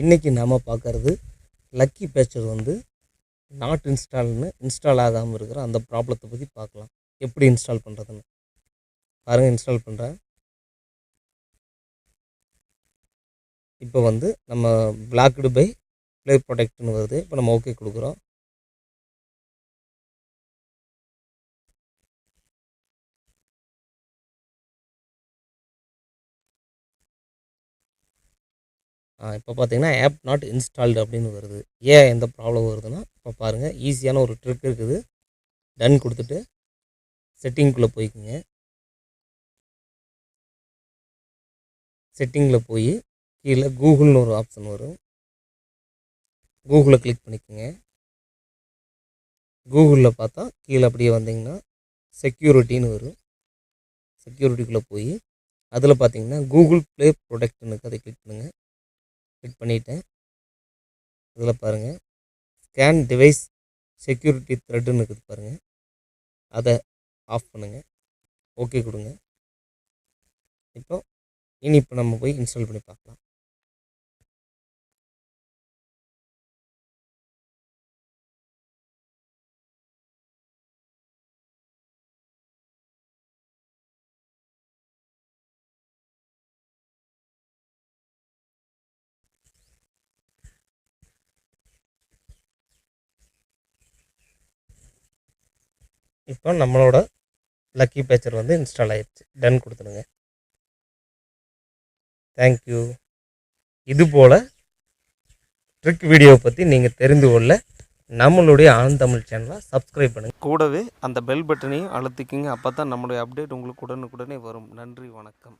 இன்றைக்கி நாம் பார்க்குறது லக்கி பேச்சர் வந்து நாட் இன்ஸ்டால் ஆகாமல் இருக்கிற அந்த ப்ராப்ளத்தை பற்றி பார்க்கலாம். எப்படி இன்ஸ்டால் பண்ணுறதுன்னு பாருங்கள். இன்ஸ்டால் பண்ணுறேன். இப்போ வந்து நம்ம பிளாக்டு பை ப்ளே ப்ரொடெக்ட்னு வருது. இப்போ நம்ம ஓகே கொடுக்குறோம். இப்போ பார்த்தீங்கன்னா ஆப் நாட் இன்ஸ்டால்டு அப்படின்னு வருது. ஏன் எந்த ப்ராப்ளம் வருதுன்னா, இப்போ பாருங்கள், ஈஸியான ஒரு ட்ரிக் இருக்குது. டன் கொடுத்துட்டு செட்டிங்குள்ளே போய்க்குங்க. செட்டிங்கில் போய் கீழே கூகுள்னு ஒரு ஆப்ஷன் வரும். கூகுளை கிளிக் பண்ணிக்கோங்க. கூகுளில் பார்த்தா கீழே அப்படியே வந்தீங்கன்னா செக்யூரிட்டின்னு வரும். செக்யூரிட்டிக்குள்ளே போய் அதில் பார்த்தீங்கன்னா கூகுள் ப்ளே ப்ரொடெக்ட்னு அதை கிளிக் பண்ணுங்கள். கிளிக் பண்ணிவிட்டேன். இதில் பாருங்கள், ஸ்கேன் டிவைஸ் செக்யூரிட்டி த்ரெட்டுன்னு இருக்குது பாருங்கள். அதை ஆஃப் பண்ணுங்கள். ஓகே கொடுங்க. இப்போ நம்ம போய் இன்ஸ்டால் பண்ணி பார்க்கலாம். இப்போ நம்மளோட லக்கி பேச்சர் வந்து இன்ஸ்டால் ஆயிடுச்சு. டன் கொடுத்துருங்க. தேங்க்யூ. இதுபோல் ட்ரிக் வீடியோவை பற்றி நீங்கள் தெரிந்து கொள்ள நம்மளுடைய ஆனந்த் தமிழ் சேனலை சப்ஸ்கிரைப் பண்ணுங்கள். கூடவே அந்த பெல் பட்டனையும் அழுத்திக்கிங்க. அப்போ தான் நம்மளுடைய அப்டேட் உங்களுக்கு உடனுக்குடனே வரும். நன்றி, வணக்கம்.